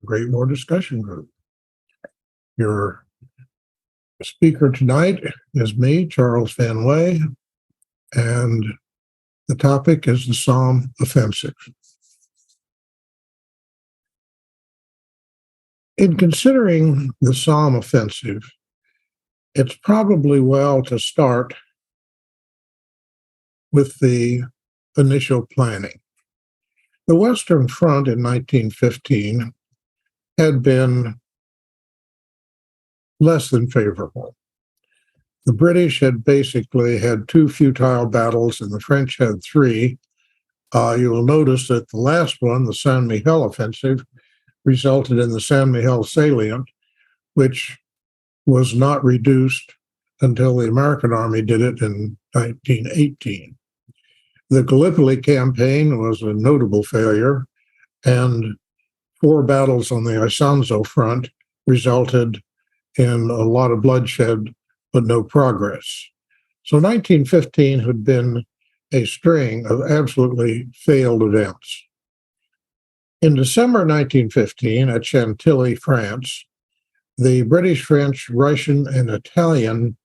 Great War Discussion Group. Your speaker tonight is me, Charles Van Way, and the topic is the Somme offensive. In considering the Somme offensive, it's probably well to start with the initial planning. The Western Front in 1915 had been less than favorable. The British had basically had two futile battles, and the French had three. You will notice that the last one, the Saint-Mihiel offensive, resulted in the Saint-Mihiel salient, which was not reduced until the American Army did it in 1918. The Gallipoli campaign was a notable failure, and four battles on the Isonzo front resulted in a lot of bloodshed, but no progress. So 1915 had been a string of absolutely failed events. In December 1915, at Chantilly, France, the British, French, Russian, and Italian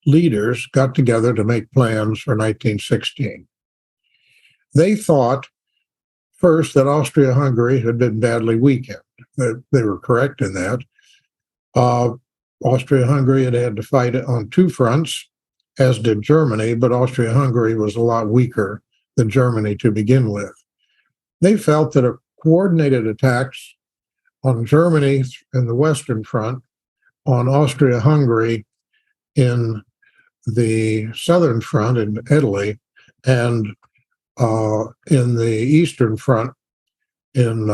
leaders got together to make plans for 1916. They thought first that Austria-Hungary had been badly weakened. They were correct in that. Austria-Hungary had had to fight on two fronts, as did Germany, but Austria-Hungary was a lot weaker than Germany to begin with. They felt that a coordinated attacks on Germany in the Western Front, on Austria-Hungary in the Southern Front in Italy, and in the Eastern Front in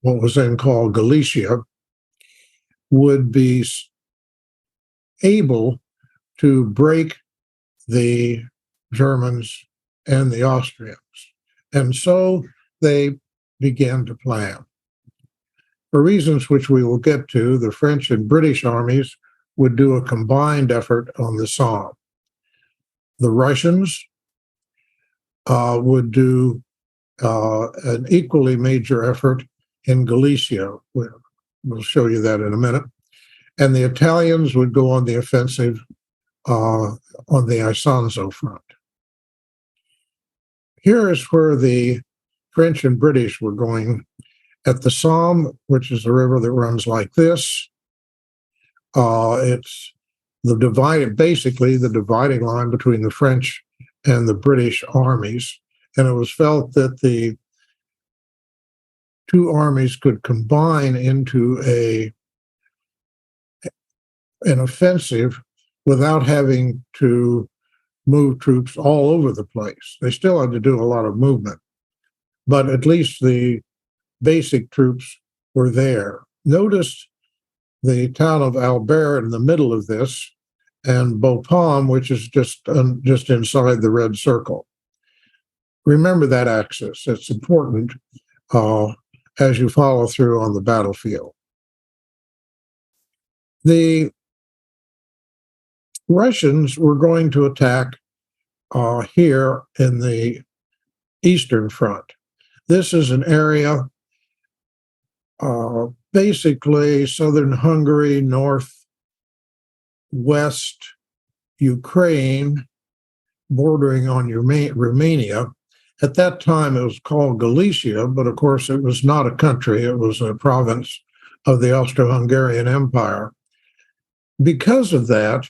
what was then called Galicia, would be able to break the Germans and the Austrians. And so they began to plan. For reasons which we will get to, the French and British armies would do a combined effort on the Somme. The Russians would do an equally major effort in Galicia. We'll show you that in a minute. And the Italians would go on the offensive on the Isonzo front. Here is where the French and British were going. At the Somme, which is a river that runs like this, it's basically the dividing line between the French and the British armies. And it was felt that the two armies could combine into an offensive without having to move troops all over the place. They still had to do a lot of movement, but at least the basic troops were there. Notice the town of Albert in the middle of this, and Bapaume, which is just inside the red circle. Remember that axis. It's important as you follow through on the battlefield. The Russians were going to attack here in the Eastern Front. This is an area basically southern Hungary, northwest Ukraine, bordering on Romania. At that time, it was called Galicia, but of course, it was not a country. It was a province of the Austro-Hungarian Empire. Because of that,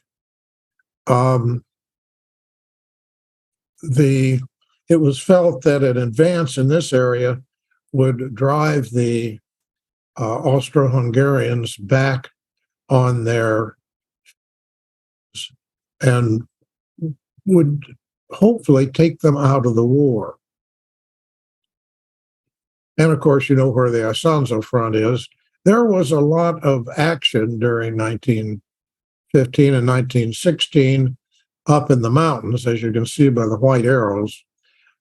it was felt that an advance in this area would drive the Austro-Hungarians back on their and would hopefully take them out of the war. And of course, you know where the Isonzo front is. There was a lot of action during 1915 and 1916 up in the mountains, as you can see by the white arrows.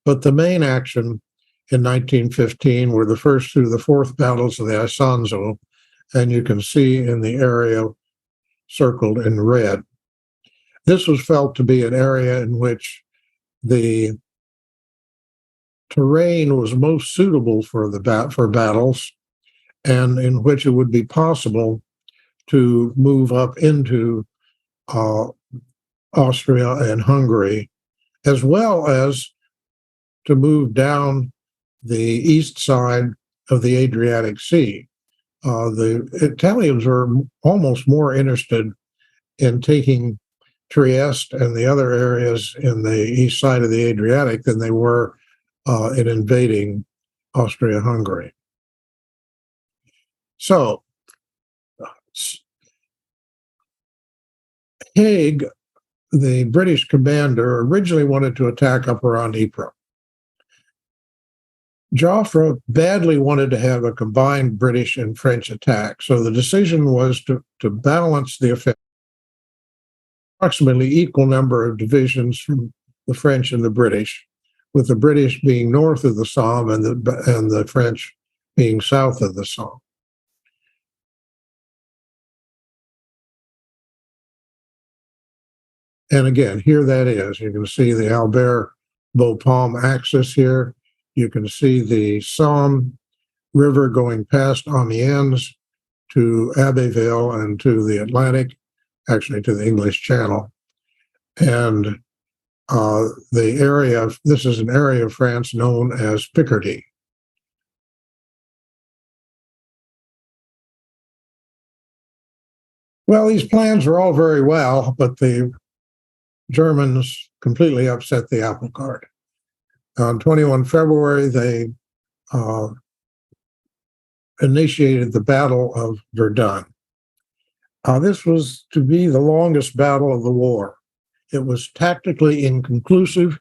But the main action in 1915 were the first through the fourth battles of the Isonzo, and you can see in the area circled in red. This was felt to be an area in which the terrain was most suitable for battles, and in which it would be possible to move up into Austria and Hungary, as well as to move down the east side of the Adriatic Sea. The Italians were almost more interested in taking Trieste and the other areas in the east side of the Adriatic than they were in invading Austria-Hungary. So, Haig, the British commander, originally wanted to attack up around Ypres. Joffre badly wanted to have a combined British and French attack, so the decision was to balance the offensive. Approximately equal number of divisions from the French and the British, with the British being north of the Somme and the French being south of the Somme. And again, here that is. You can see the Albert-Bapaume axis here. You can see the Somme River going past Amiens to Abbeville and to the Atlantic, actually to the English Channel. And the area, this is an area of France known as Picardy. Well, these plans were all very well, but the Germans completely upset the apple cart. On 21 February, they initiated the Battle of Verdun. This was to be the longest battle of the war. It was tactically inconclusive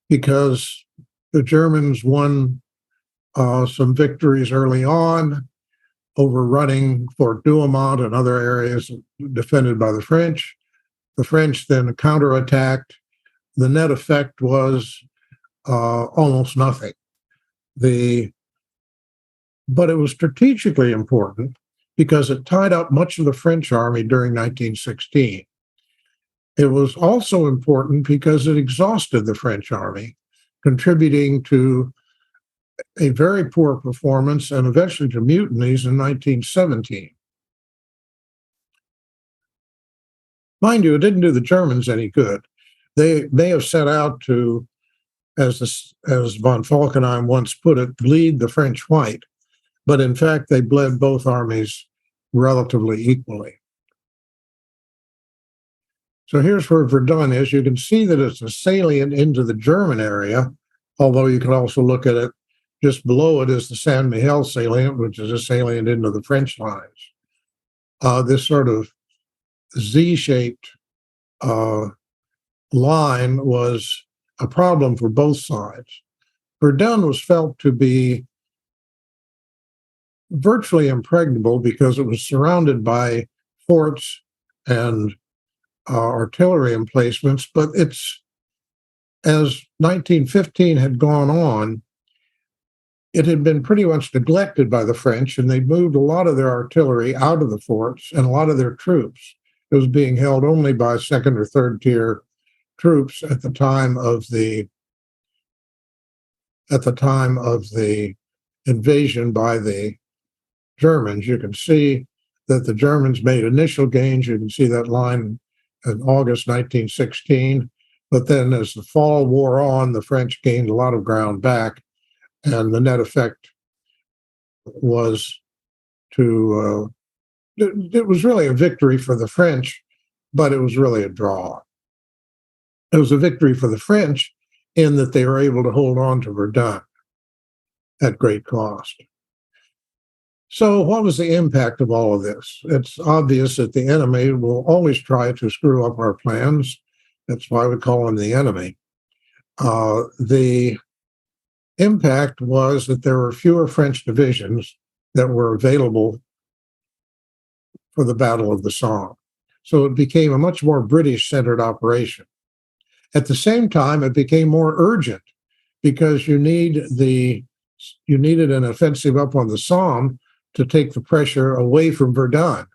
because the Germans won some victories early on, overrunning Fort Douaumont and other areas defended by the French. The French then counterattacked. The net effect was almost nothing. But it was strategically important because it tied up much of the French army during 1916. It was also important because it exhausted the French army, contributing to a very poor performance and eventually to mutinies in 1917. Mind you, it didn't do the Germans any good. They may have set out to, as von Falkenhayn once put it, bleed the French white, but in fact, they bled both armies relatively equally. So here's where Verdun is. You can see that it's a salient into the German area, although you can also look at it just below it is the Saint Mihiel salient, which is a salient into the French lines. This sort of Z-shaped line was a problem for both sides. Verdun was felt to be virtually impregnable because it was surrounded by forts and artillery emplacements, but as 1915 had gone on, it had been pretty much neglected by the French, and they'd moved a lot of their artillery out of the forts and a lot of their troops. It was being held only by second or third tier troops at the time of the invasion by the Germans. You can see that the Germans made initial gains. You can see that line in August 1916. But then as the fall wore on, the French gained a lot of ground back, and the net effect was it was really a victory for the French, but it was really a draw. It was a victory for the French in that they were able to hold on to Verdun at great cost. So what was the impact of all of this? It's obvious that the enemy will always try to screw up our plans. That's why we call him the enemy. The impact was that there were fewer French divisions that were available for the Battle of the Somme. So it became a much more British-centered operation. At the same time, it became more urgent because you needed an offensive up on the Somme to take the pressure away from Verdun.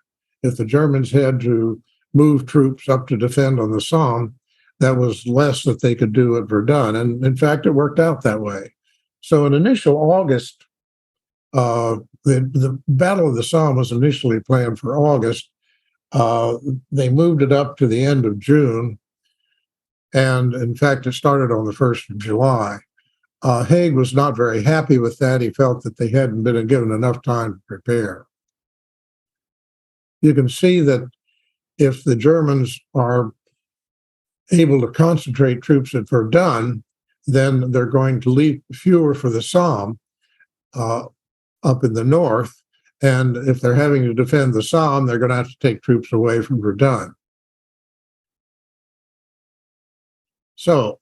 If the Germans had to move troops up to defend on the Somme, that was less that they could do at Verdun. And in fact, it worked out that way. So in initial August the Battle of the Somme was initially planned for August. They moved it up to the end of June, and in fact, it started on the 1st of July. Haig was not very happy with that. He felt that they hadn't been given enough time to prepare. You can see that if the Germans are able to concentrate troops at Verdun, then they're going to leave fewer for the Somme up in the north. And if they're having to defend the Somme, they're going to have to take troops away from Verdun. So,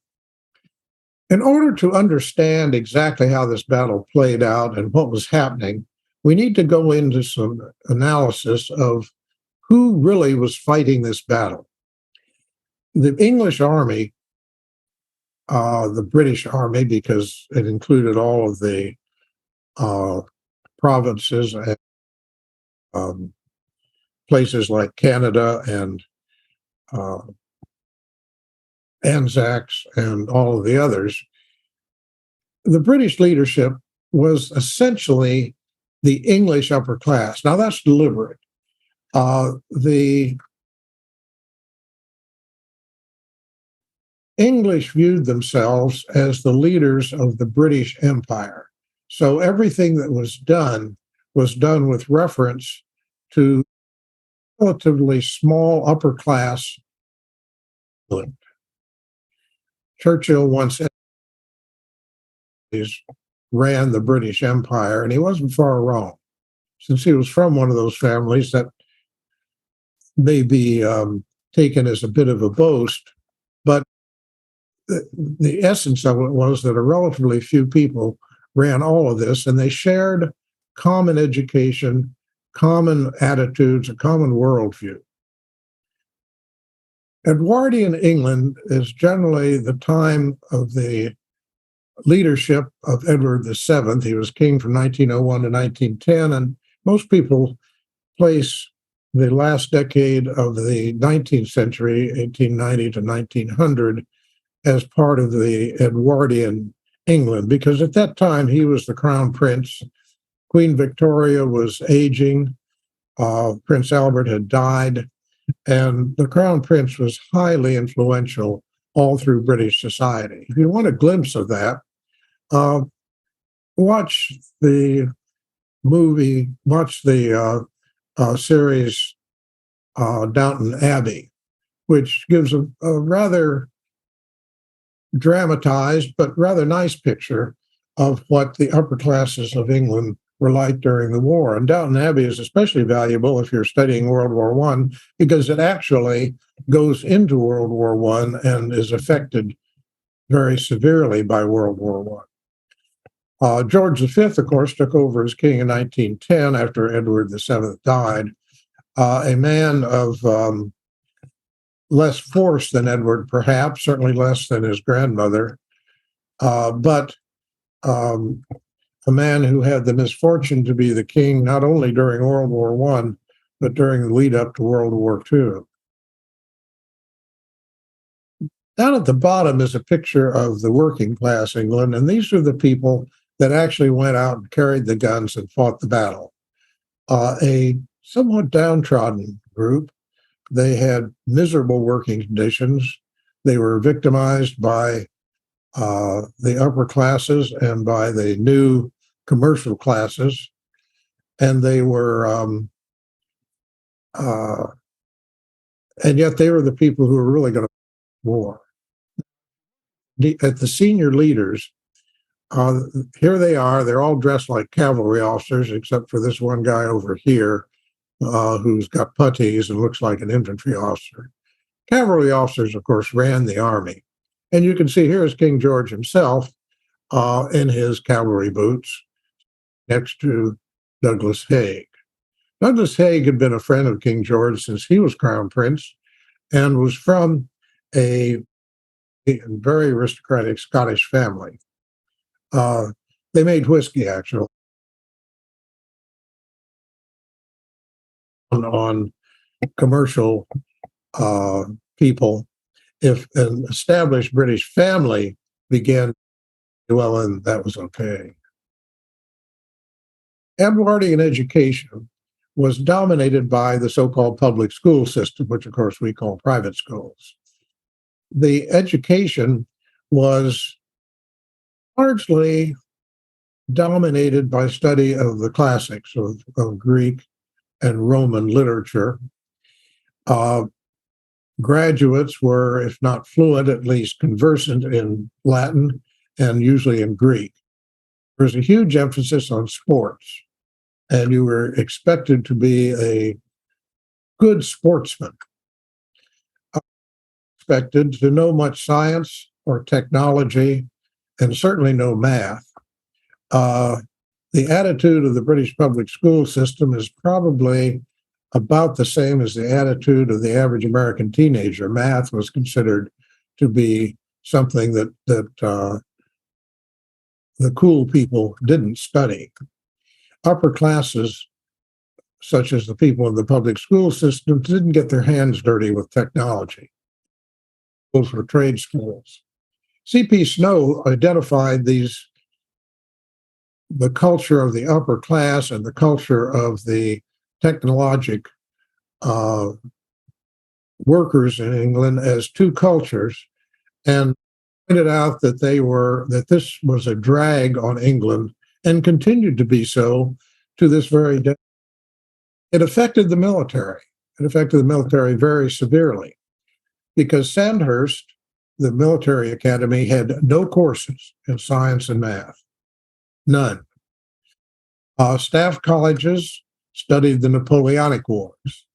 in order to understand exactly how this battle played out and what was happening, we need to go into some analysis of who really was fighting this battle. The English army, the British army, because it included all of the provinces and places like Canada and Anzacs and all of the others. The British leadership was essentially the English upper class. Now, that's deliberate. The English viewed themselves as the leaders of the British Empire. So everything that was done with reference to relatively small upper class. Churchill once ran the British Empire, and he wasn't far wrong, since he was from one of those families that may be taken as a bit of a boast, but the essence of it was that a relatively few people ran all of this, and they shared common education, common attitudes, a common worldview. Edwardian England is generally the time of the leadership of Edward VII. He was king from 1901 to 1910, and most people place the last decade of the 19th century, 1890 to 1900, as part of the Edwardian England, because at that time he was the crown prince. Queen Victoria was aging. Prince Albert had died, and the crown prince was highly influential all through British society. If you want a glimpse of that, watch the series Downton Abbey, which gives a rather dramatized but rather nice picture of what the upper classes of England were like during the war. And Downton Abbey is especially valuable if you're studying World War I, because it actually goes into World War I and is affected very severely by World War I. George V, of course, took over as king in 1910 after Edward VII died. A man of less force than Edward, perhaps, certainly less than his grandmother, but a man who had the misfortune to be the king not only during World War I, but during the lead up to World War II. Down at the bottom is a picture of the working class England, and these are the people that actually went out and carried the guns and fought the battle. A somewhat downtrodden group. They had miserable working conditions. They were victimized by the upper classes and by the new commercial classes, and they were, and yet they were the people who were really going to war. At the senior leaders, here they are. They're all dressed like cavalry officers, except for this one guy over here who's got puttees and looks like an infantry officer. Cavalry officers, of course, ran the army. And you can see here is King George himself in his cavalry boots next to Douglas Haig. Douglas Haig had been a friend of King George since he was crown prince and was from a very aristocratic Scottish family. They made whiskey, actually, on commercial people. If an established British family began, well, then that was okay. Edwardian education was dominated by the so-called public school system, which of course we call private schools. The education was largely dominated by study of the classics of Greek and Roman literature. Uh, Graduates were, if not fluent, at least conversant in Latin and usually in Greek. There was a huge emphasis on sports, and you were expected to be a good sportsman, expected to know much science or technology, and certainly no math. Uh, the attitude of the British public school system is probably about the same as the attitude of the average American teenager. Math was considered to be something that the cool people didn't study. Upper classes, such as the people in the public school system, didn't get their hands dirty with technology. Those were trade schools. C.P. Snow identified the culture of the upper class and the culture of the technologic workers in England as two cultures, and pointed out that this was a drag on England and continued to be so to this very day. It affected the military. It affected the military very severely because Sandhurst, the military academy, had no courses in science and math, none. Staff colleges studied the Napoleonic Wars.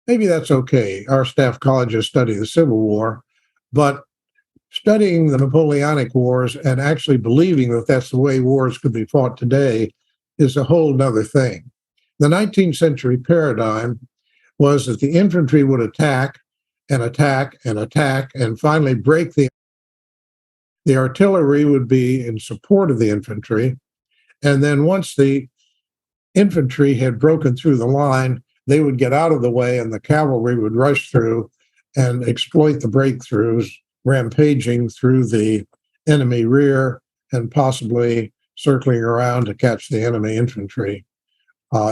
Maybe that's okay. Our staff colleges study the Civil War, but studying the Napoleonic Wars and actually believing that that's the way wars could be fought today is a whole nother thing. The 19th century paradigm was that the infantry would attack and attack and attack and finally break the artillery would be in support of the infantry. And then once the infantry had broken through the line, they would get out of the way and the cavalry would rush through and exploit the breakthroughs, rampaging through the enemy rear and possibly circling around to catch the enemy infantry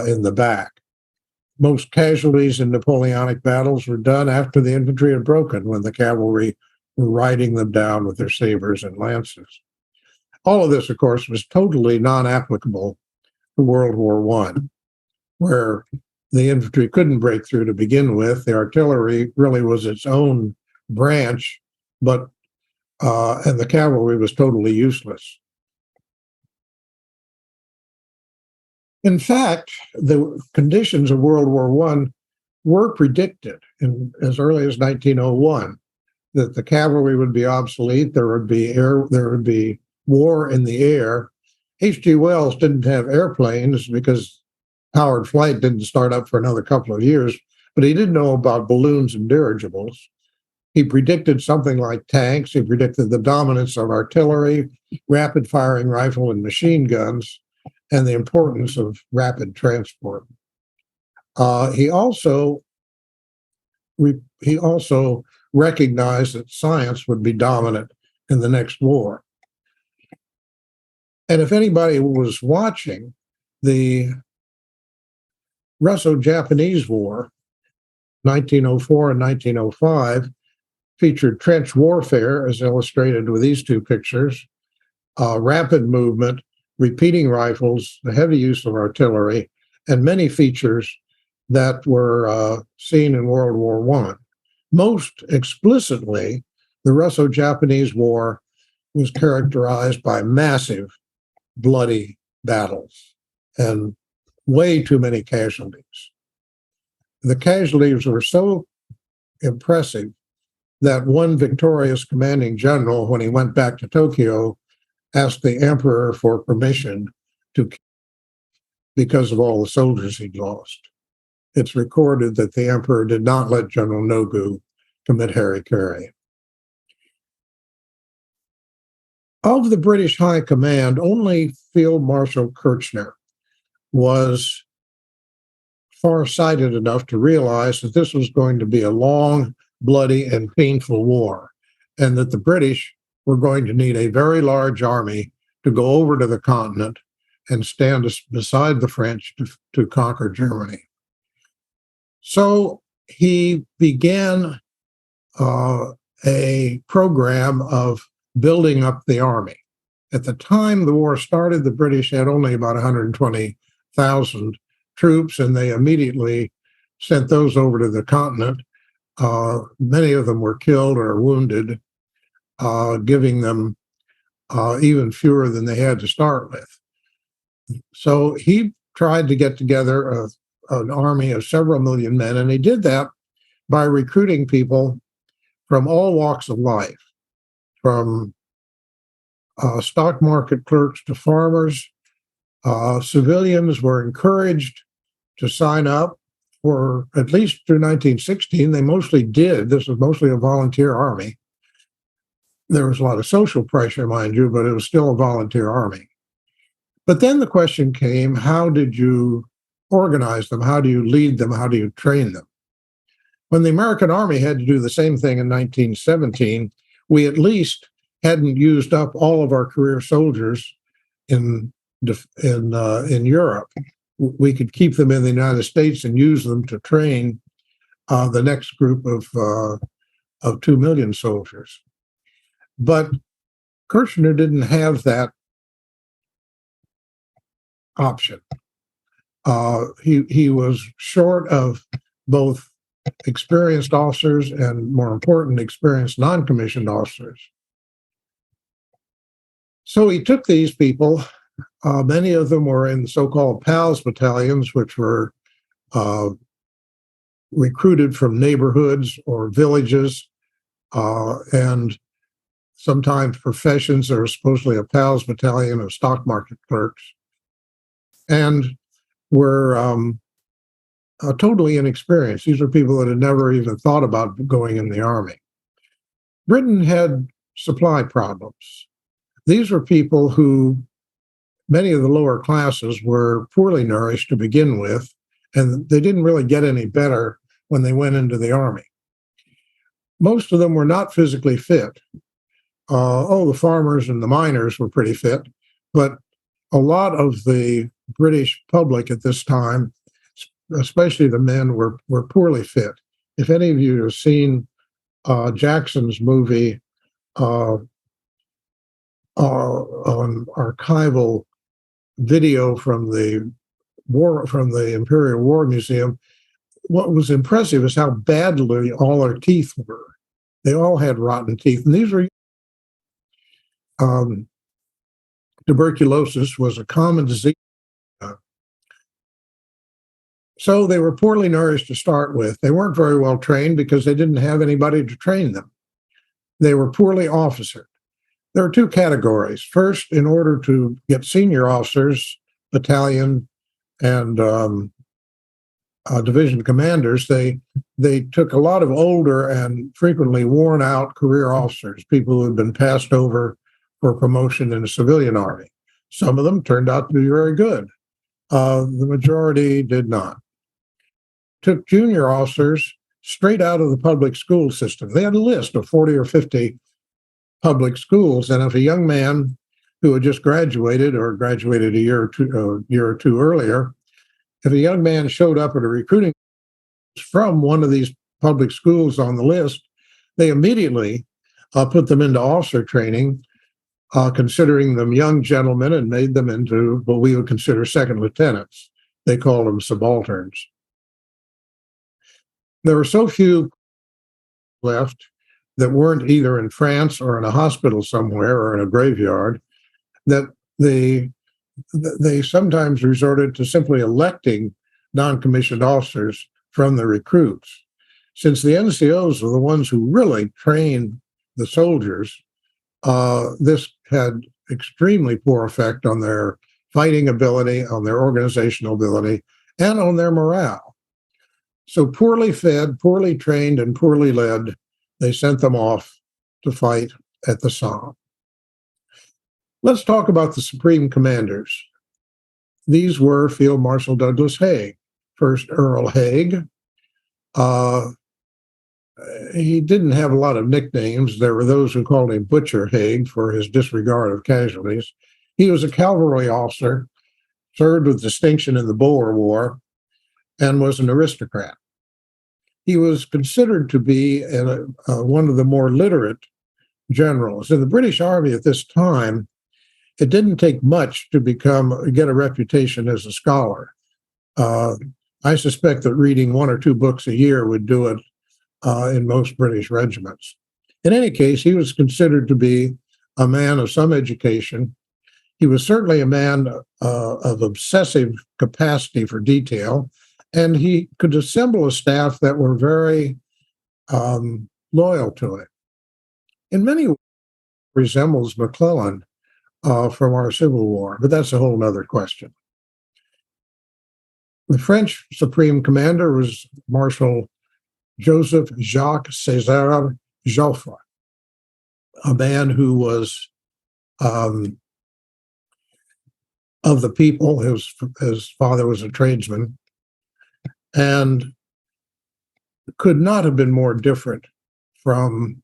in the back. Most casualties in Napoleonic battles were done after the infantry had broken, when the cavalry were riding them down with their sabers and lances. All of this, of course, was totally non-applicable to World War I, where the infantry couldn't break through to begin with. The artillery really was its own branch, but and the cavalry was totally useless. In fact, the conditions of World War I were predicted as early as 1901, that the cavalry would be obsolete, there would be war in the air. H.G. Wells didn't have airplanes because powered flight didn't start up for another couple of years, but he did know about balloons and dirigibles. He predicted something like tanks. He predicted the dominance of artillery, rapid firing rifle and machine guns, and the importance of rapid transport. He also recognized that science would be dominant in the next war. And if anybody was watching the Russo-Japanese War, 1904 and 1905, featured trench warfare, as illustrated with these two pictures, rapid movement, repeating rifles, the heavy use of artillery, and many features that were seen in World War I. Most explicitly, the Russo-Japanese War was characterized by massive, bloody battles and way too many casualties. The casualties were so impressive that one victorious commanding general, when he went back to Tokyo, asked the emperor for permission to kill because of all the soldiers he'd lost. It's recorded that the emperor did not let General Nogu commit harikiri. Of the British High Command, only Field Marshal Kirchner was far-sighted enough to realize that this was going to be a long, bloody, and painful war, and that the British were going to need a very large army to go over to the continent and stand beside the French to conquer Germany. So he began a program of building up the army. At the time the war started, the British had only about 120,000 troops, and they immediately sent those over to the continent. Many of them were killed or wounded, giving them even fewer than they had to start with. So he tried to get together an army of several million men, and he did that by recruiting people from all walks of life, from stock market clerks to farmers. Civilians were encouraged to sign up for at least through 1916. They mostly did. This was mostly a volunteer army. There was a lot of social pressure, mind you, but it was still a volunteer army. But then the question came, how did you organize them? How do you lead them? How do you train them? When the American Army had to do the same thing in 1917, we at least hadn't used up all of our career soldiers in Europe. We could keep them in the United States and use them to train the next group of 2 million soldiers. But Kirchner didn't have that option. He was short of both experienced officers and, more important, experienced non-commissioned officers. So he took these people. Many of them were in so-called PALS battalions, which were recruited from neighborhoods or villages, and sometimes professions. There was supposedly a PALS battalion of stock market clerks, and were totally inexperienced. These were people that had never even thought about going in the army. Britain had supply problems. These were people who, many of the lower classes, were poorly nourished to begin with, and they didn't really get any better when they went into the army. Most of them were not physically fit. The farmers and the miners were pretty fit, but a lot of the British public at this time, especially the men, were poorly fit. If any of you have seen Jackson's movie on archival video from the Imperial War Museum, what was impressive is how badly all our teeth were. They all had rotten teeth, and these were tuberculosis was a common disease. So they were poorly nourished to start with. They weren't very well trained because they didn't have anybody to train them. They were poorly officered. There are two categories. First, in order to get senior officers, battalion and division commanders, they took a lot of older and frequently worn out career officers, people who had been passed over for promotion in the civilian army. Some of them turned out to be very good. The majority did not. Took junior officers straight out of the public school system. They had a list of 40 or 50 public schools, and if a young man who had just graduated or graduated a year or two earlier, if a young man showed up at a recruiting from one of these public schools on the list, they immediately put them into officer training, considering them young gentlemen, and made them into what we would consider second lieutenants. They called them subalterns. There were so few left that weren't either in France or in a hospital somewhere or in a graveyard that they sometimes resorted to simply electing non-commissioned officers from the recruits. Since the NCOs were the ones who really trained the soldiers, this had extremely poor effect on their fighting ability, on their organizational ability, and on their morale. So poorly fed, poorly trained, and poorly led, they sent them off to fight at the Somme. Let's talk about the supreme commanders. These were Field Marshal Douglas Haig, first Earl Haig. He didn't have a lot of nicknames. There were those who called him Butcher Haig for his disregard of casualties. He was a cavalry officer, served with distinction in the Boer War, and was an aristocrat. He was considered to be one of the more literate generals. In the British Army at this time, it didn't take much to get a reputation as a scholar. I suspect that reading one or two books a year would do it in most British regiments. In any case, he was considered to be a man of some education. He was certainly a man of obsessive capacity for detail, and he could assemble a staff that were very loyal to it. In many ways, he resembles McClellan from our Civil War, but that's a whole other question. The French Supreme Commander was Marshal Joseph Jacques César Joffre, a man who was of the people. His father was a tradesman, and could not have been more different from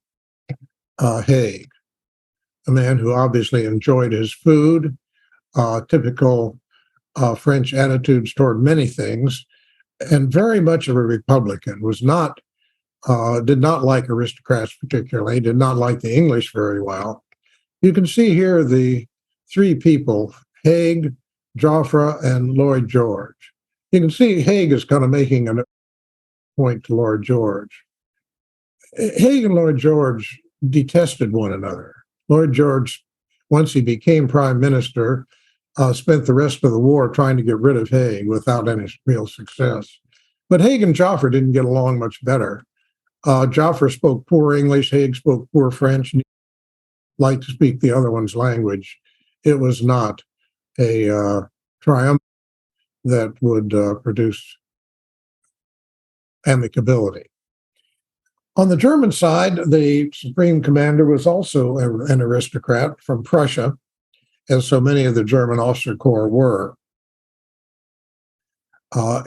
Haig, a man who obviously enjoyed his food, typical French attitudes toward many things, and very much of a Republican. Did not like aristocrats particularly, did not like the English very well. You can see here the three people, Haig, Joffre, and Lloyd George. You can see Haig is kind of making a point to Lloyd George. Haig and Lloyd George detested one another. Lloyd George, once he became prime minister, spent the rest of the war trying to get rid of Haig without any real success. But Haig and Joffre didn't get along much better. Joffre spoke poor English, Haig spoke poor French, and liked to speak the other one's language. It was not a triumph that would produce amicability. On the German side, the Supreme Commander was also an aristocrat from Prussia, as so many of the German officer corps were.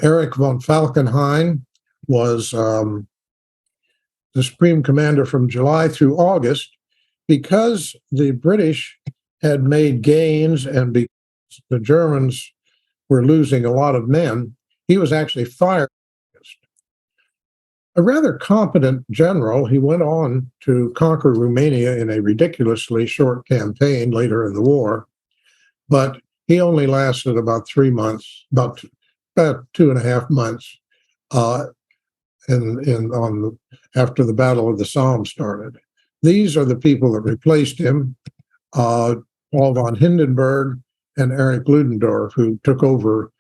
Erich von Falkenhayn was the Supreme Commander from July through August. Because the British had made gains and because the Germans were losing a lot of men, he was actually fired. A rather competent general, he went on to conquer Romania in a ridiculously short campaign later in the war, but he only lasted about 3 months, about 2.5 months after the Battle of the Somme started. These are the people that replaced him, Paul von Hindenburg and Erich Ludendorff, who took over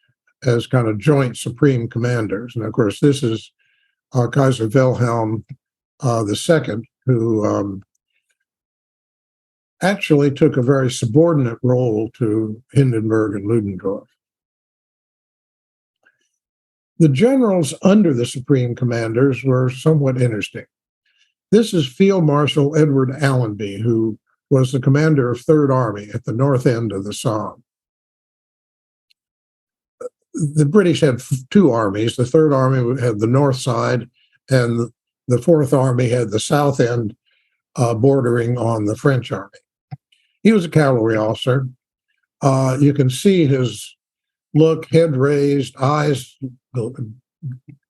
as kind of joint supreme commanders. And of course, this is Kaiser Wilhelm II, who actually took a very subordinate role to Hindenburg and Ludendorff. The generals under the supreme commanders were somewhat interesting. This is Field Marshal Edward Allenby, who was the commander of Third Army at the north end of the Somme. The British had two armies. The Third Army had the north side, and the Fourth Army had the south end bordering on the French army. He was a cavalry officer. You can see his look, head raised, eyes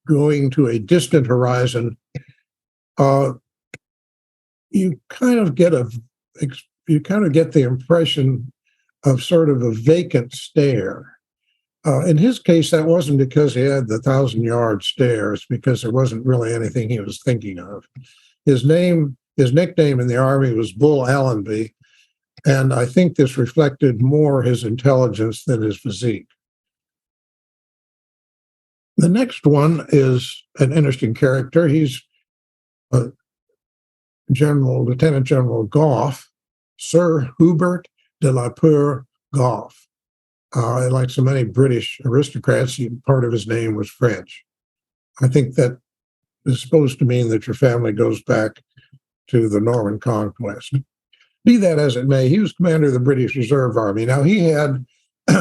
going to a distant horizon. You kind of get the impression of sort of a vacant stare. In his case, that wasn't because he had the 1,000-yard stare. It's because there wasn't really anything he was thinking of. His nickname in the Army was Bull Allenby, and I think this reflected more his intelligence than his physique. The next one is an interesting character. He's Lieutenant General Gough, Sir Hubert de la Peur Gough. Like so many British aristocrats, part of his name was French. I think that is supposed to mean that your family goes back to the Norman conquest. Be that as it may, he was commander of the British Reserve Army. Now, he had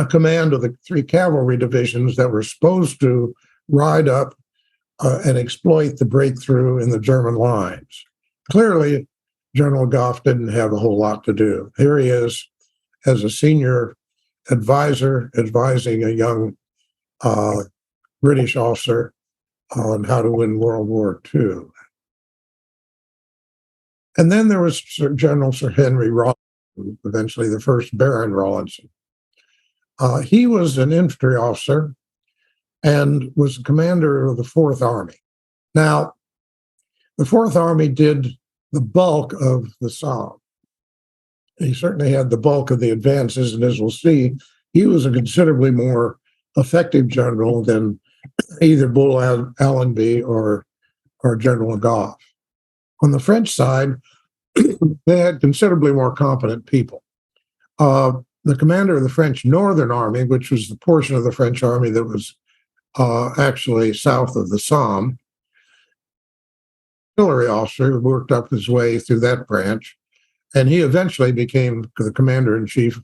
command of the 3 cavalry divisions that were supposed to ride up and exploit the breakthrough in the German lines. Clearly, General Gough didn't have a whole lot to do. Here he is as a senior advisor advising a young British officer on how to win World War II. And then there was General Sir Henry Rawlinson, eventually the first Baron Rawlinson. He was an infantry officer and was the commander of the Fourth Army. Now, the Fourth Army did the bulk of the Somme. He certainly had the bulk of the advances, and as we'll see, he was a considerably more effective general than either Bull Allenby or General Gough. On the French side, they had considerably more competent people. The commander of the French Northern Army, which was the portion of the French army that was actually south of the Somme, artillery officer who worked up his way through that branch, and he eventually became the commander-in-chief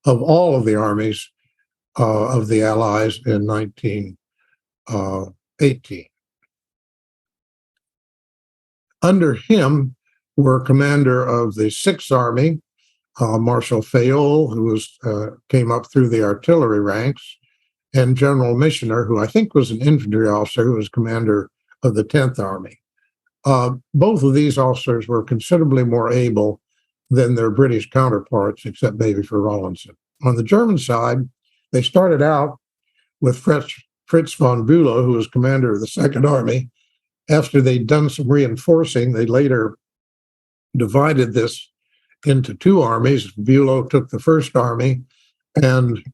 of all of the armies of the Allies in 1918. Under him were commander of the Sixth Army, Marshal Fayolle, who came up through the artillery ranks, and General Missioner, who I think was an infantry officer, who was commander of the 10th Army. Both of these officers were considerably more able than their British counterparts, except maybe for Rawlinson. On the German side, they started out with Fritz von Bülow, who was commander of the Second Army. After they'd done some reinforcing, they later divided this into two armies. Bülow took the First Army, and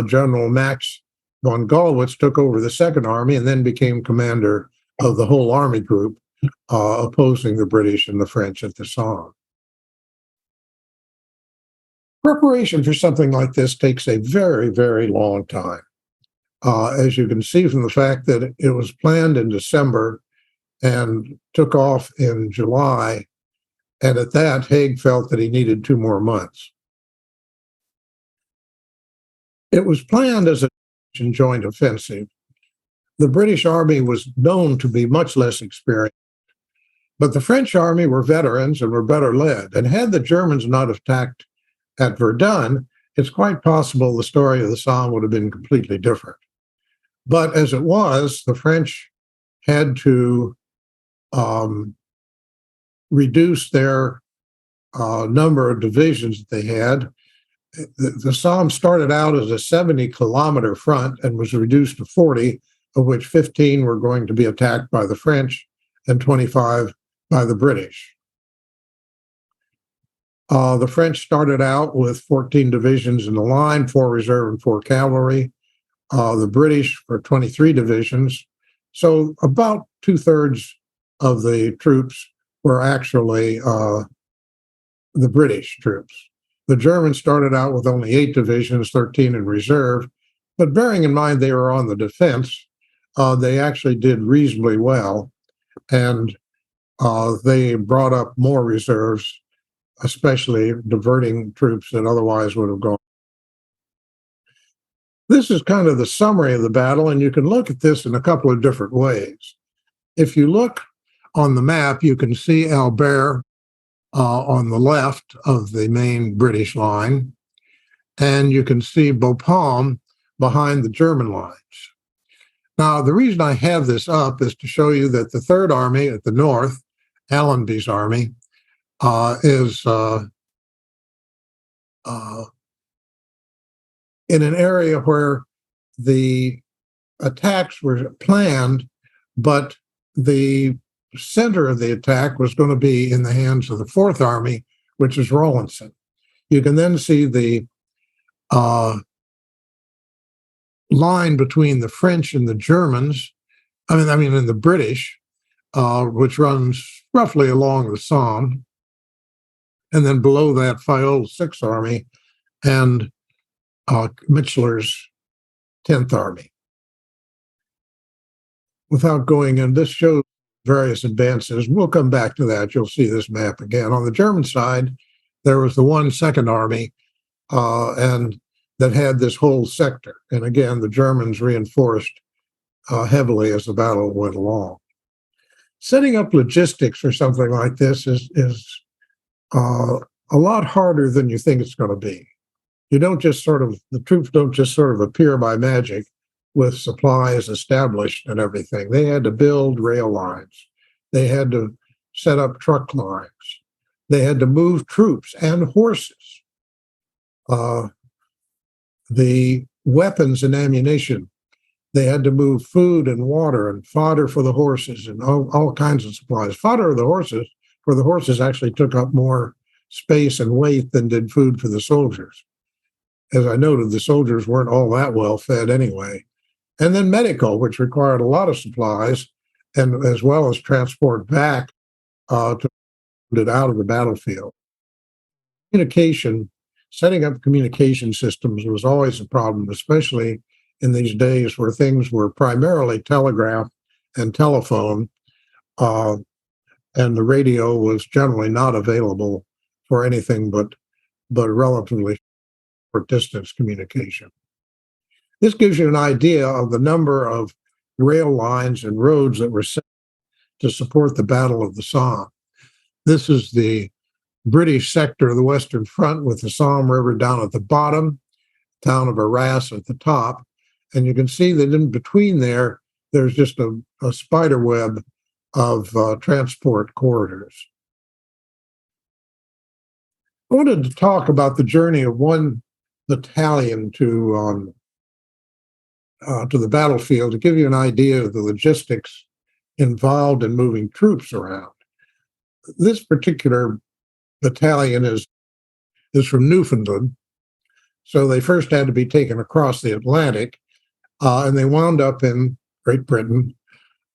General Max von Gallwitz took over the Second Army and then became commander of the whole army group, opposing the British and the French at the Somme. Preparation for something like this takes a very, very long time. As you can see from the fact that it was planned in December and took off in July, and at that, Haig felt that he needed 2 more months. It was planned as a joint offensive. The British Army was known to be much less experienced, but the French Army were veterans and were better led. And had the Germans not attacked at Verdun, it's quite possible the story of the Somme would have been completely different. But as it was, the French had to reduce their number of divisions that they had. The Somme started out as a 70-kilometer front and was reduced to 40, of which 15 were going to be attacked by the French and 25 by the British. The French started out with 14 divisions in the line, 4 reserve and 4 cavalry. The British were 23 divisions. So about 2/3 of the troops were actually the British troops. The Germans started out with only 8 divisions, 13 in reserve, but bearing in mind they were on the defense, they actually did reasonably well, and they brought up more reserves, especially diverting troops that otherwise would have gone. This is kind of the summary of the battle, and you can look at this in a couple of different ways. If you look on the map, you can see Albert on the left of the main British line, and you can see Bapaume behind the German lines. Now, the reason I have this up is to show you that the Third Army at the north, Allenby's army, is in an area where the attacks were planned, but the center of the attack was going to be in the hands of the Fourth Army, which is Rawlinson. You can then see the line between the French and the Germans, and the British, which runs roughly along the Somme, and then below that, Fayolle's Sixth Army and Michler's 10th Army. Without going in, this shows various advances. We'll come back to that. You'll see this map again. On the German side, there was the 1 Second Army, and that had this whole sector. And again, the Germans reinforced heavily as the battle went along. Setting up logistics for something like this is a lot harder than you think it's going to be. You don't just sort of, the troops don't just sort of appear by magic with supplies established and everything. They had to build rail lines. They had to set up truck lines. They had to move troops and horses. Uh, the weapons and ammunition. They had to move food and water and fodder for the horses and all kinds of supplies. Fodder for the horses actually took up more space and weight than did food for the soldiers. As I noted, the soldiers weren't all that well fed anyway. And then medical, which required a lot of supplies, and as well as transport back to get out of the battlefield. Communication, setting up communication systems was always a problem, especially in these days where things were primarily telegraph and telephone, uh, and the radio was generally not available for anything but relatively short distance communication. This gives you an idea of the number of rail lines and roads that were set to support the Battle of the Somme. This is the British sector of the Western Front with the Somme River down at the bottom, town of Arras at the top. And you can see that in between there, there's just a spider web of transport corridors. I wanted to talk about the journey of one battalion to the battlefield to give you an idea of the logistics involved in moving troops around. This particular battalion is from Newfoundland, so they first had to be taken across the Atlantic, and they wound up in Great Britain,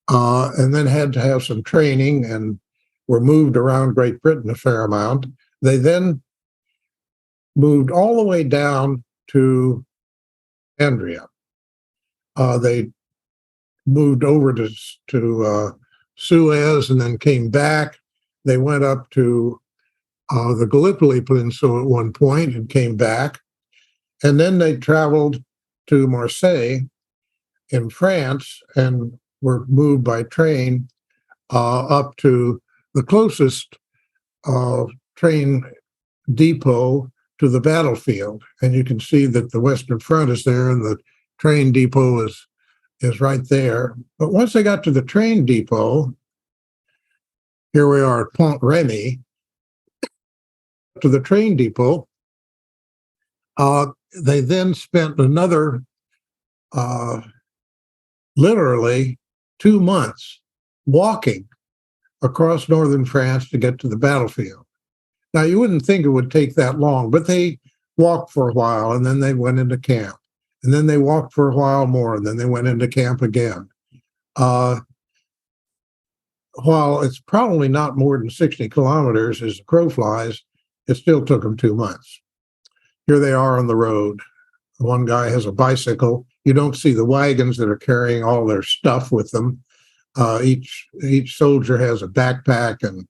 and then had to have some training and were moved around Great Britain a fair amount. They then moved all the way down to Andria. They moved over to Suez and then came back. They went up to the Gallipoli Peninsula at one point and came back. And then they traveled to Marseille in France and were moved by train up to the closest train depot to the battlefield. And you can see that the Western Front is there and the train depot is right there. But once they got to the train depot, here we are at Pont Remy, to the train depot, they then spent another literally 2 months walking across northern France to get to the battlefield. Now, you wouldn't think it would take that long, but they walked for a while and then they went into camp. And then they walked for a while more and then they went into camp again. While it's probably not more than 60 kilometers as the crow flies, it still took them 2 months. Here they are on the road. One guy has a bicycle. You don't see the wagons that are carrying all their stuff with them. Each soldier has a backpack and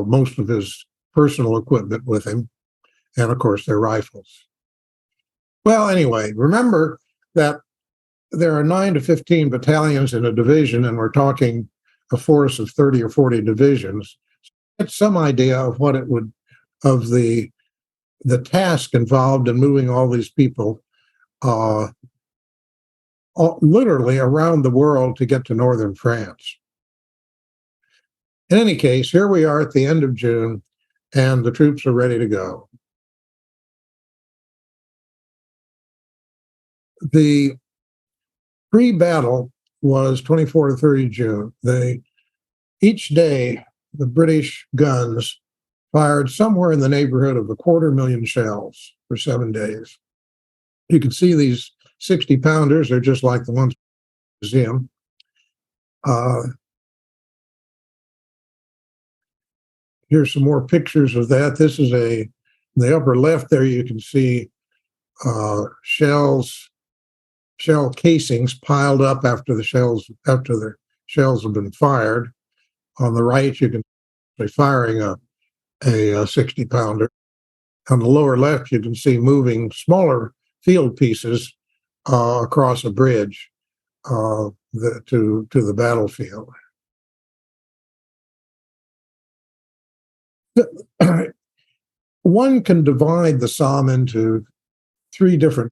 most of his personal equipment with him, and of course their rifles. Well, anyway, remember that there are 9 to 15 battalions in a division, and we're talking a force of 30 or 40 divisions. Get some idea of what it would, of the task involved in moving all these people literally around the world to get to northern France. In any case, here we are at the end of June, and the troops are ready to go. The pre-battle was 24 to 30 June. Each day, the British guns fired somewhere in the neighborhood of 250,000 shells for 7 days. You can see these 60-pounders. They're just like the ones in the museum. Here's some more pictures of that. This is in the upper left there, you can see shell casings piled up after the shells have been fired. On the right, you can see firing a 60-pounder. On the lower left, you can see moving smaller field pieces across a bridge to the battlefield. One can divide the Somme into three different,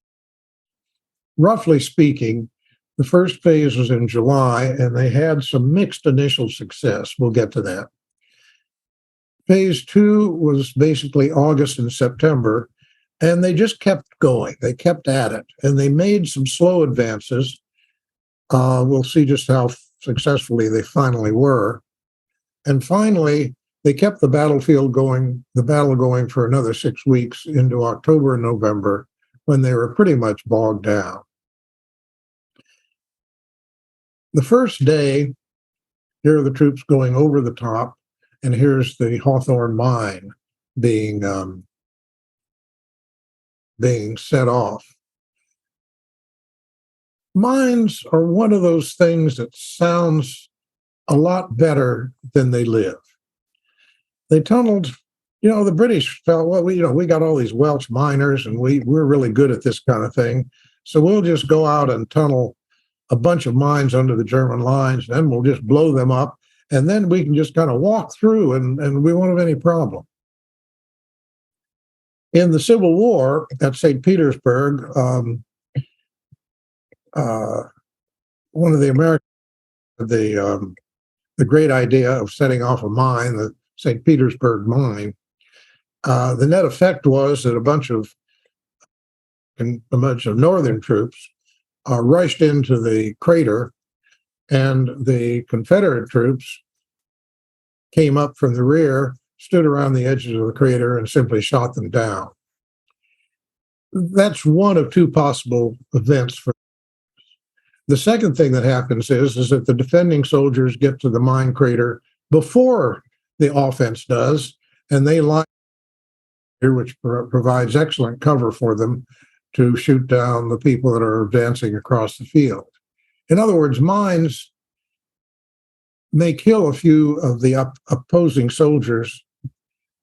roughly speaking, the first phase was in July, and they had some mixed initial success. We'll get to that. Phase two was basically August and September, and they just kept going. They kept at it, and they made some slow advances. We'll see just how successfully they finally were. And finally, they kept the battle going for another 6 weeks into October and November, when they were pretty much bogged down. The first day, here are the troops going over the top, and here's the Hawthorne mine being set off. Mines are one of those things that sounds a lot better than they live. They tunneled, the British felt, well, we got all these Welsh miners, and we're really good at this kind of thing. So we'll just go out and tunnel a bunch of mines under the German lines, then we'll just blow them up, and then we can just kind of walk through and we won't have any problem. In the Civil War at St. Petersburg, one of the Americans, the great idea of setting off a mine, the St. Petersburg mine. The net effect was that a bunch of northern troops rushed into the crater, and the Confederate troops came up from the rear, stood around the edges of the crater, and simply shot them down. That's one of two possible events. The second thing that happens is that the defending soldiers get to the mine crater before the offense does, and they line here, which provides excellent cover for them to shoot down the people that are advancing across the field. In other words, mines may kill a few of the opposing soldiers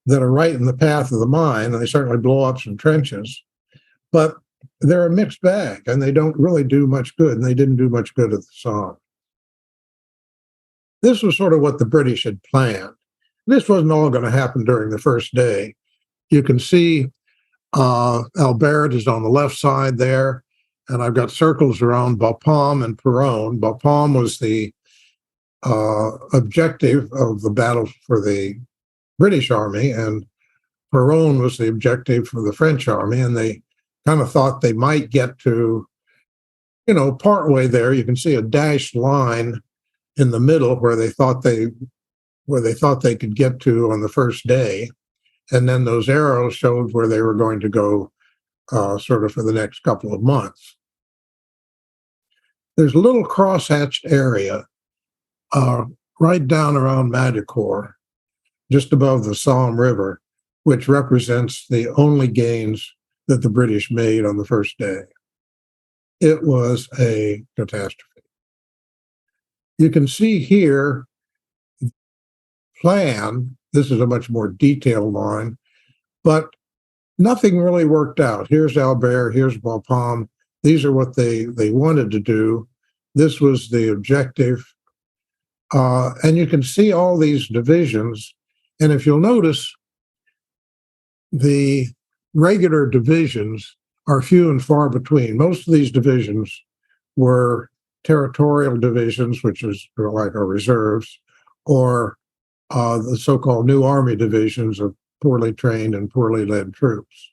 that are right in the path of the mine, and they certainly blow up some trenches, but they're a mixed bag, and they don't really do much good, and they didn't do much good at the Somme. This was sort of what the British had planned. This wasn't all going to happen during the first day. You can see Albert is on the left side there, and I've got circles around Bapaume and Peronne. Bapaume was the objective of the battle for the British Army, and Peronne was the objective for the French Army, and they kind of thought they might get to, partway there. You can see a dashed line in the middle where they thought they could get to on the first day, and then those arrows showed where they were going to go, sort of for the next couple of months. There's a little crosshatched area right down around Magicourt, just above the Somme River, which represents the only gains that the British made on the first day. It was a catastrophe. You can see here the plan. This is a much more detailed line, but nothing really worked out. Here's Albert, here's Bapaume. These are what they wanted to do. This was the objective. And you can see all these divisions. And if you'll notice, the regular divisions are few and far between. Most of these divisions were territorial divisions, which is like our reserves, or the so-called New Army divisions of poorly trained and poorly led troops.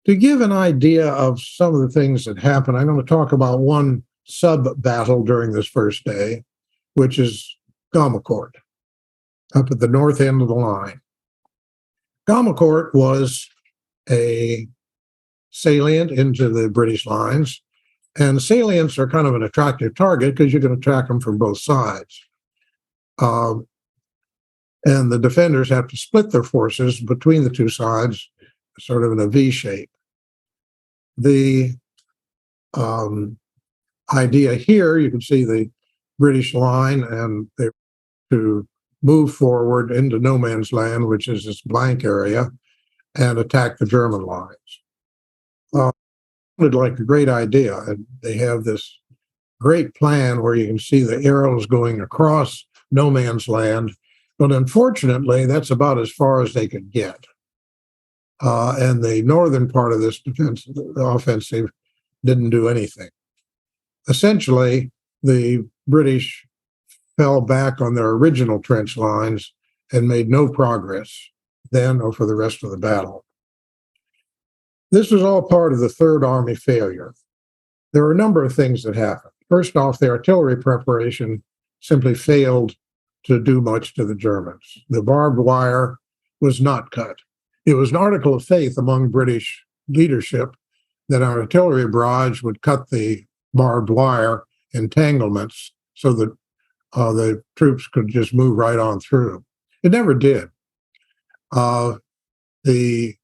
To give an idea of some of the things that happened, I'm going to talk about one sub-battle during this first day, which is Gommecourt, up at the north end of the line. Gommecourt was a salient into the British lines, and salients are kind of an attractive target because you can attack them from both sides. And the defenders have to split their forces between the two sides, sort of in a V shape. The idea here, you can see the British line, and they to move forward into no man's land, which is this blank area, and attack the German lines. Sounded like a great idea. And they have this great plan where you can see the arrows going across no man's land, but unfortunately, that's about as far as they could get. and the northern part of this offensive didn't do anything. Essentially, the British fell back on their original trench lines and made no progress then or for the rest of the battle. This was all part of the Third Army failure. There were a number of things that happened. First off, the artillery preparation simply failed to do much to the Germans. The barbed wire was not cut. It was an article of faith among British leadership that our artillery barrage would cut the barbed wire entanglements so that the troops could just move right on through. It never did. The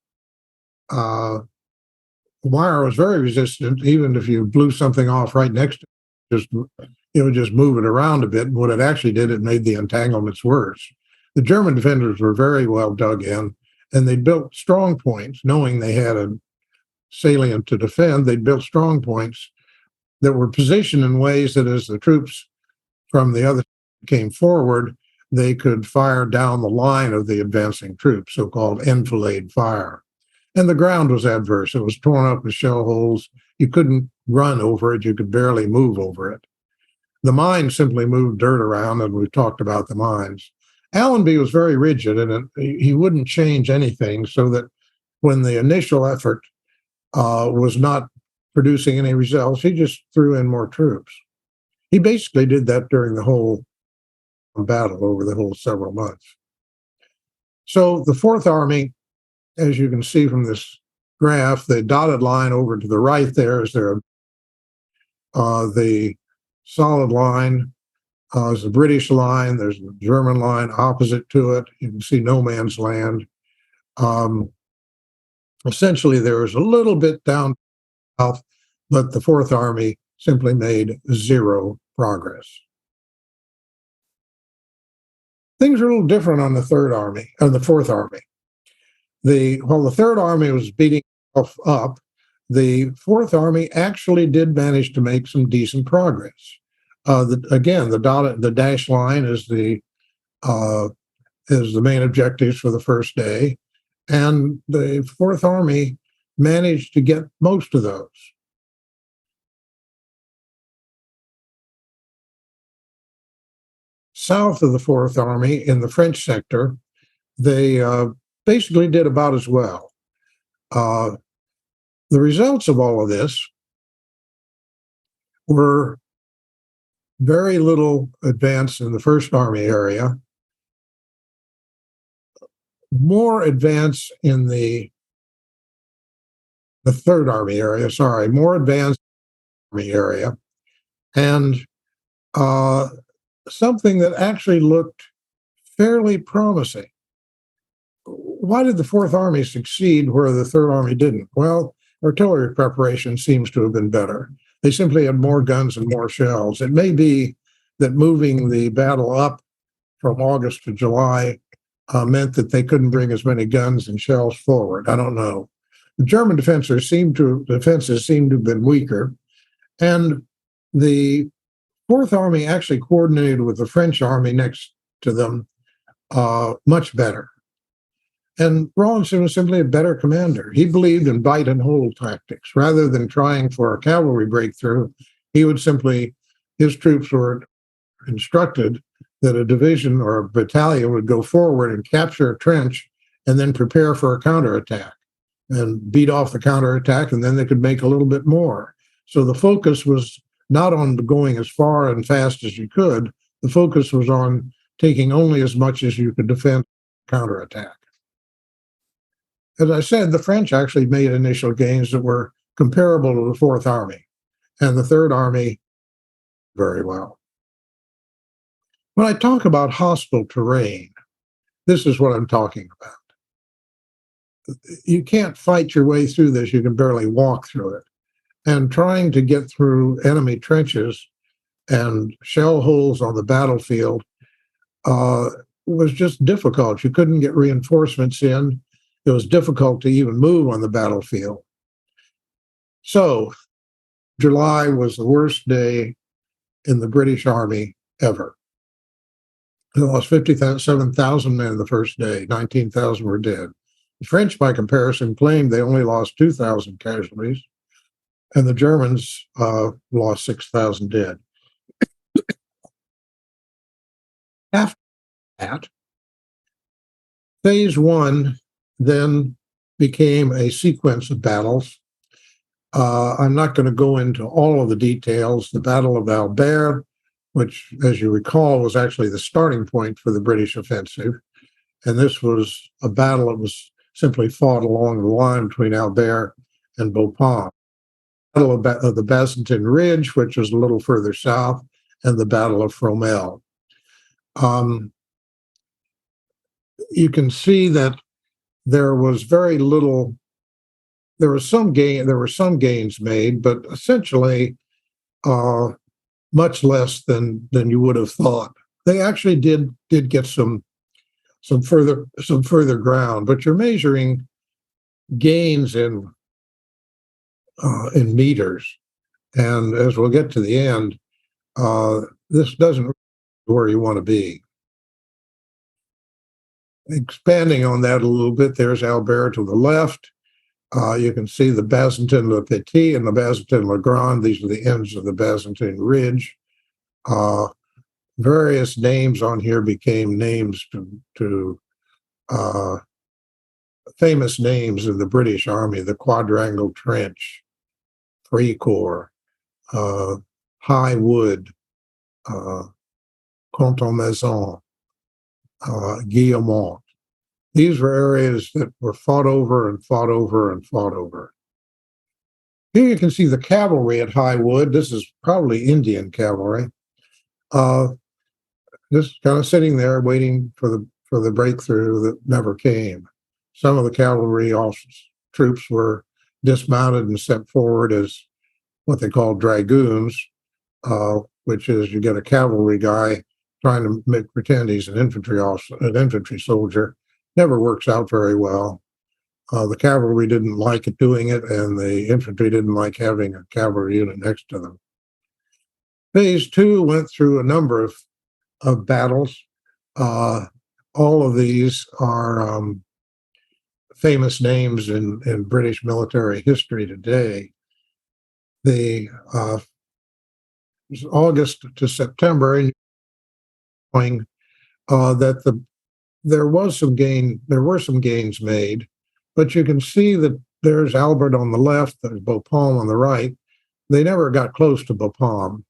wire was very resistant, even if you blew something off right next to it, it would just move it around a bit. And what it actually did, it made the entanglements worse. The German defenders were very well dug in, and they built strong points, knowing they had a salient to defend. They built strong points that were positioned in ways that as the troops from the other came forward, they could fire down the line of the advancing troops, so-called enfilade fire. And the ground was adverse. It was torn up with shell holes. You couldn't run over it. You could barely move over it. The mines simply moved dirt around, and we've talked about the mines. Allenby was very rigid, and he wouldn't change anything, so that when the initial effort was not producing any results, he just threw in more troops. He basically did that during the whole battle over the whole several months. So the Fourth Army, as you can see from this graph, the dotted line over to the right there is the solid line is the British line. There's the German line opposite to it. You can see no man's land. Essentially, there was a little bit down south, but the Fourth Army simply made zero progress. Things are a little different on the Third Army, on the Fourth Army. While the Third Army was beating itself up, the Fourth Army actually did manage to make some decent progress. Again, the dashed line is the main objectives for the first day, and the Fourth Army managed to get most of those. South of the Fourth Army, in the French sector, they basically did about as well. The results of all of this were very little advance in the First Army area, more advance in the Third Army area, more advanced Army area, and something that actually looked fairly promising. Why did the Fourth Army succeed where the Third Army didn't? Well, artillery preparation seems to have been better. They simply had more guns and more shells. It may be that moving the battle up from August to July meant that they couldn't bring as many guns and shells forward. I don't know. The German defenses seem to have been weaker, and the Fourth Army actually coordinated with the French army next to them much better. And Rawlinson was simply a better commander. He believed in bite and hold tactics. Rather than trying for a cavalry breakthrough, his troops were instructed that a division or a battalion would go forward and capture a trench and then prepare for a counterattack and beat off the counterattack, and then they could make a little bit more. So the focus was not on going as far and fast as you could. The focus was on taking only as much as you could defend counterattack. As I said, the French actually made initial gains that were comparable to the Fourth Army, and the Third Army very well. When I talk about hostile terrain, this is what I'm talking about. You can't fight your way through this. You can barely walk through it. And trying to get through enemy trenches and shell holes on the battlefield was just difficult. You couldn't get reinforcements in. It was difficult to even move on the battlefield. So July was the worst day in the British Army ever. They lost 57,000 men the first day. 19,000 were dead. The French, by comparison, claimed they only lost 2,000 casualties, and the Germans lost 6,000 dead. After that, phase one then became a sequence of battles. I'm not going to go into all of the details. The Battle of Albert, which, as you recall, was actually the starting point for the British offensive. And this was a battle that was simply fought along the line between Albert and Bapaume. Battle of the Bazentin Ridge, which was a little further south, and the Battle of Fromelles. You can see that there was very little. There were some gains made, but essentially much less than you would have thought. They actually did get some further ground, but you're measuring gains in meters, and as we'll get to the end, this doesn't where you want to be. Expanding on that a little bit, there's Albert to the left. You can see the Bazentin-le-Petit and the Bazentin-le-Grand. These are the ends of the Bazentin Ridge. Various names on here became names to famous names in the British Army: the Quadrangle Trench, Fricourt, High Wood, Contalmaison, Guillemont. These were areas that were fought over and fought over and fought over. Here you can see the cavalry at High Wood. This is probably Indian cavalry. Just kind of sitting there waiting for the breakthrough that never came. Some of the cavalry troops were dismounted and sent forward as what they call dragoons, which is you get a cavalry guy trying to pretend he's an infantry soldier. Never works out very well. The cavalry didn't like it doing it, and the infantry didn't like having a cavalry unit next to them. Phase two went through a number of battles. All of these are famous names in British military history today. The August to September, and showing that there were some gains made, but you can see that there's Albert on the left, there's Bapaume on the right. They never got close to Bapaume.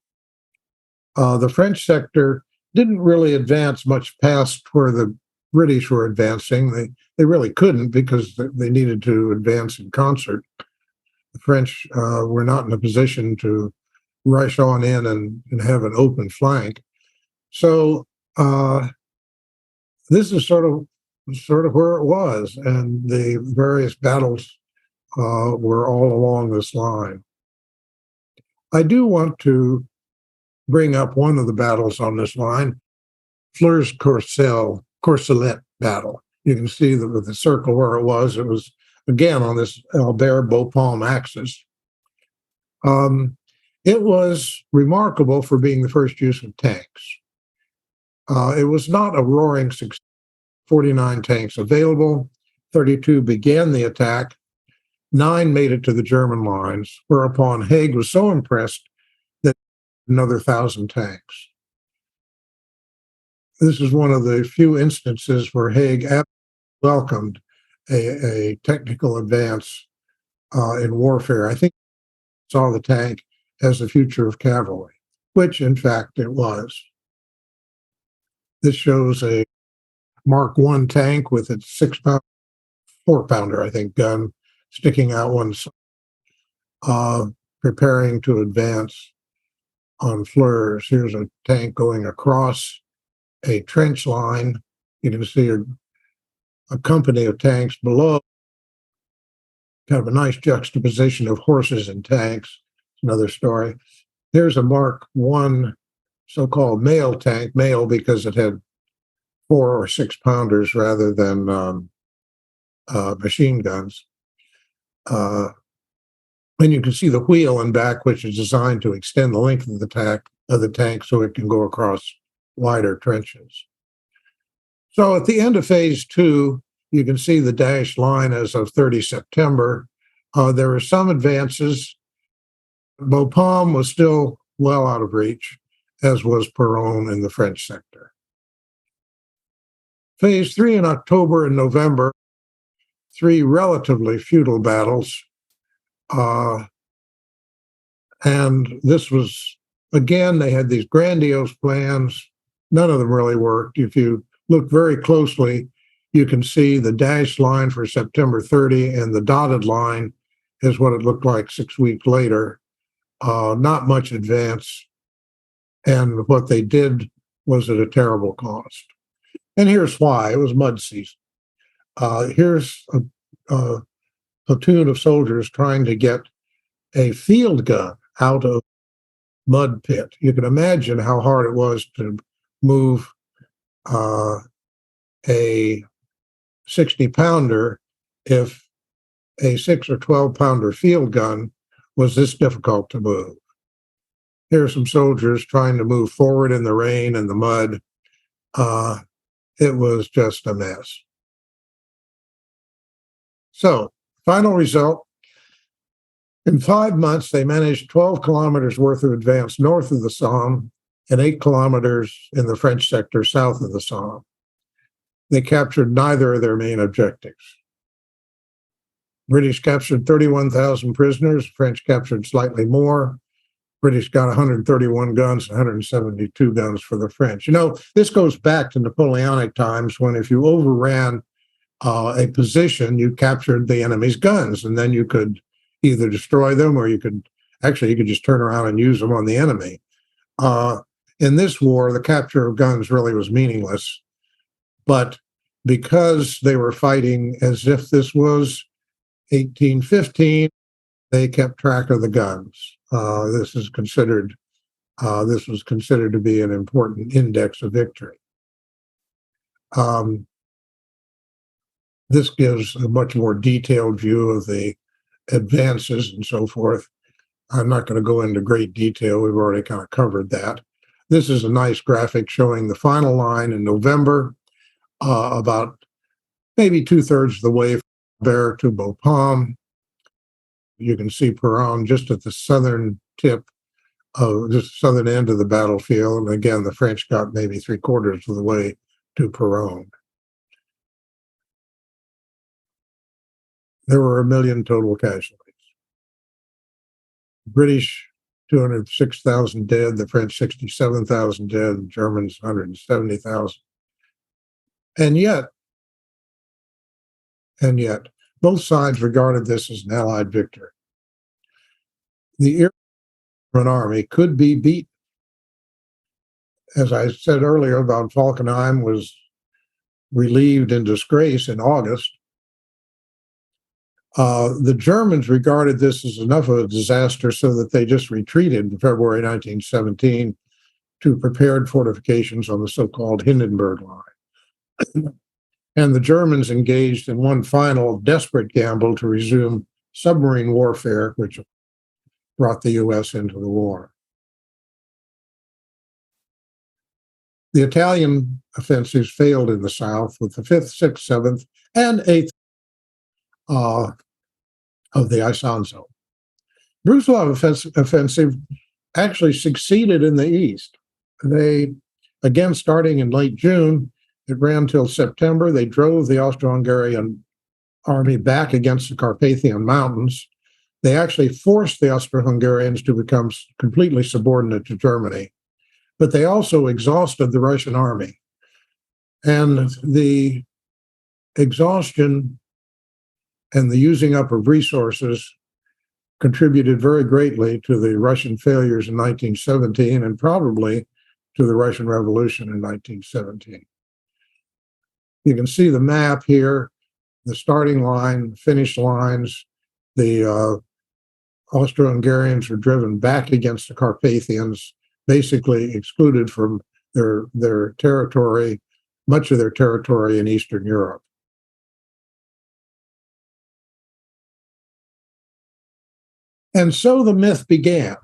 The French sector didn't really advance much past where the British were advancing. They really couldn't because they needed to advance in concert. The French were not in a position to rush on in and have an open flank. So this is sort of where it was, and the various battles were all along this line. I do want to bring up one of the battles on this line, Flers Courcelette battle. You can see the circle where it was again on this Albert-Bapaume axis. It was remarkable for being the first use of tanks. It was not a roaring success. 49 tanks available, 32 began the attack, 9 made it to the German lines, whereupon Haig was so impressed that another 1,000 tanks. This is one of the few instances where Haig welcomed a technical advance in warfare. I think he saw the tank as the future of cavalry, which in fact it was. This shows a Mark I tank with its 4-pounder, I think, gun sticking out one side, preparing to advance on Flers. Here's a tank going across a trench line. You can see a company of tanks below. Kind of a nice juxtaposition of horses and tanks. Another story. Here's a Mark I so-called mail tank, mail because it had 4 or 6-pounders rather than machine guns. And you can see the wheel in back, which is designed to extend the length of the tank so it can go across wider trenches. So at the end of phase two, You can see the dashed line as of 30 September. There were some advances. Bapaume was still well out of reach, as was Peronne in the French sector. Phase 3 in October and November, 3 relatively futile battles. And this was, again, they had these grandiose plans. None of them really worked. If you look very closely, you can see the dashed line for September 30, and the dotted line is what it looked like 6 weeks later. Not much advance. And what they did was at a terrible cost. And here's why. It was mud season. Here's a platoon of soldiers trying to get a field gun out of mud pit. You can imagine how hard it was to move a 60-pounder if a 6 or 12-pounder field gun was this difficult to move. Here are some soldiers trying to move forward in the rain and the mud. It was just a mess. So, final result, in 5 months, they managed 12 kilometers worth of advance north of the Somme and 8 kilometers in the French sector south of the Somme. They captured neither of their main objectives. British captured 31,000 prisoners, French captured slightly more. British got 131 guns, 172 guns for the French. You know, this goes back to Napoleonic times when if you overran a position, you captured the enemy's guns, and then you could either destroy them or you could just turn around and use them on the enemy. In this war, the capture of guns really was meaningless, but because they were fighting as if this was 1815, they kept track of the guns. This was considered to be an important index of victory. This gives a much more detailed view of the advances and so forth. I'm not going to go into great detail. We've already kind of covered that. This is a nice graphic showing the final line in November, about maybe 2/3 of the way from Berre to Bapaume. You can see Peronne just at the southern tip of the southern end of the battlefield. And again, the French got maybe 3/4 of the way to Peronne. There were 1 million total casualties. British, 206,000 dead, the French, 67,000 dead, the Germans, 170,000. And yet, both sides regarded this as an Allied victory. The German army could be beaten. As I said earlier, von Falkenhayn was relieved in disgrace in August. The Germans regarded this as enough of a disaster so that they just retreated in February 1917 to prepared fortifications on the so-called Hindenburg Line. And the Germans engaged in one final desperate gamble to resume submarine warfare, which brought the U.S. into the war. The Italian offensives failed in the south with the 5th, 6th, 7th, and 8th of the Isonzo. Brusilov offensive actually succeeded in the east. They, again, starting in late June, it ran till September. They drove the Austro-Hungarian army back against the Carpathian Mountains. They actually forced the Austro-Hungarians to become completely subordinate to Germany, but they also exhausted the Russian army. And the exhaustion and the using up of resources contributed very greatly to the Russian failures in 1917 and probably to the Russian Revolution in 1917. You can see the map here, the starting line, finish lines. The Austro-Hungarians were driven back against the Carpathians, basically excluded from their territory, much of their territory in Eastern Europe. And so the myth began.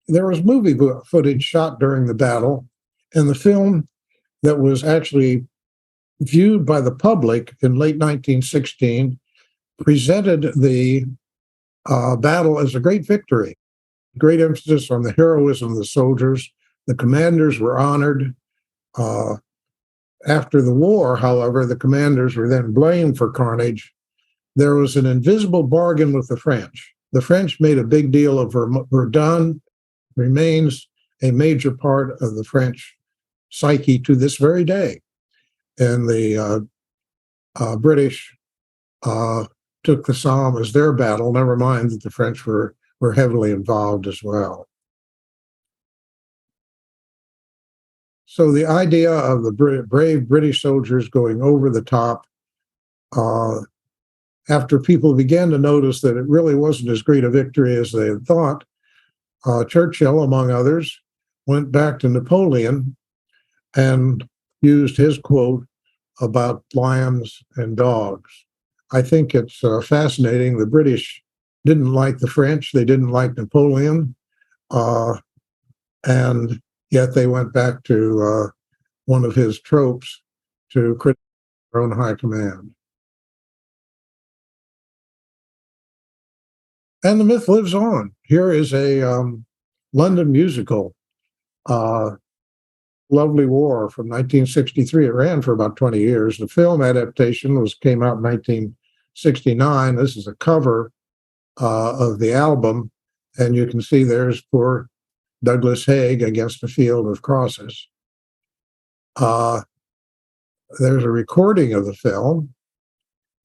There was movie footage shot during the battle, and the film that was actually viewed by the public in late 1916, presented the battle as a great victory. Great emphasis on the heroism of the soldiers. The commanders were honored. After the war, however, the commanders were then blamed for carnage. There was an invisible bargain with the French. The French made a big deal of Verdun, remains a major part of the French psyche to this very day. And the British took the Somme as their battle, never mind that the French were heavily involved as well. So the idea of the brave British soldiers going over the top, after people began to notice that it really wasn't as great a victory as they had thought, Churchill, among others, went back to Napoleon and used his quote about lions and dogs. I think it's fascinating. The British didn't like the French. They didn't like Napoleon. And yet they went back to one of his tropes to criticize their own high command. And the myth lives on. Here is a London musical, Lovely War from 1963. It ran for about 20 years. The film adaptation came out in 1969. This is a cover of the album, and you can see there's poor Douglas Haig against a field of crosses. There's a recording of the film,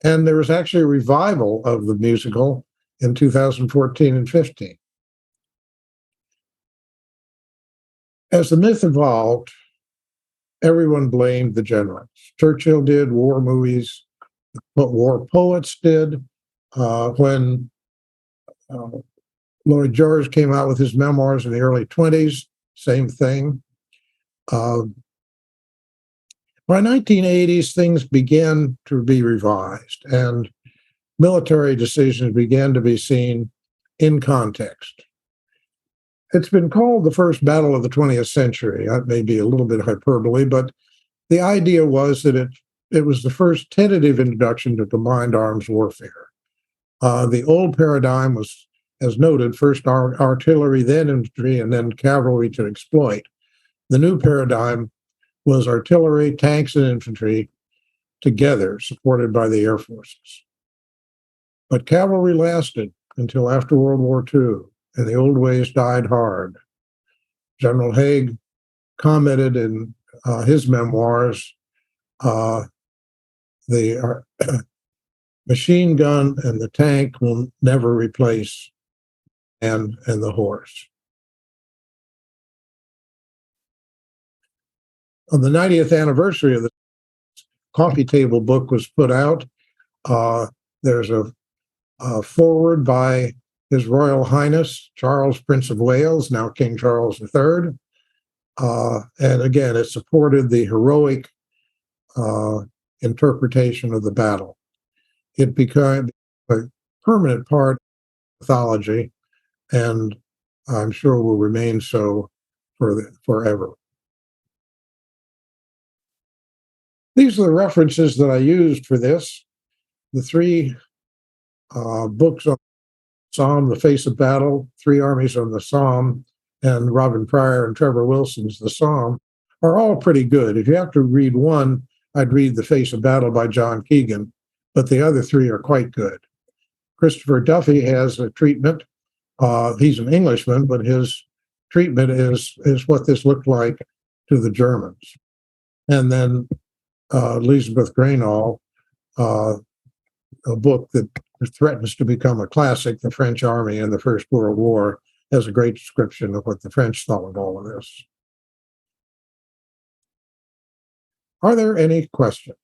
and there was actually a revival of the musical in 2014 and 15. As the myth evolved, everyone blamed the generals. Churchill did, war movies, what war poets did. When Lloyd George came out with his memoirs in the early 20s, same thing. By 1980s, things began to be revised, and military decisions began to be seen in context. It's been called the first battle of the 20th century. That may be a little bit hyperbole, but the idea was that it was the first tentative introduction to combined arms warfare. The old paradigm was, as noted, first artillery, then infantry, and then cavalry to exploit. The new paradigm was artillery, tanks, and infantry together, supported by the air forces. But cavalry lasted until after World War II, and the old ways died hard. General Haig commented in his memoirs, the machine gun and the tank will never replace man and the horse. On the 90th anniversary of the coffee table book was put out. There's a foreword by His Royal Highness Charles, Prince of Wales, now King Charles III. And again, it supported the heroic interpretation of the battle. It became a permanent part of mythology, and I'm sure will remain so forever. These are the references that I used for this. The three books on Somme, The Face of Battle, Three Armies on the Somme, and Robin Pryor and Trevor Wilson's The Somme are all pretty good. If you have to read one, I'd read The Face of Battle by John Keegan, but the other three are quite good. Christopher Duffy has a treatment. He's an Englishman, but his treatment is what this looked like to the Germans. And then Elizabeth Graynall, a book that threatens to become a classic, The French Army in the First World War, has a great description of what the French thought of all of this. Are there any questions?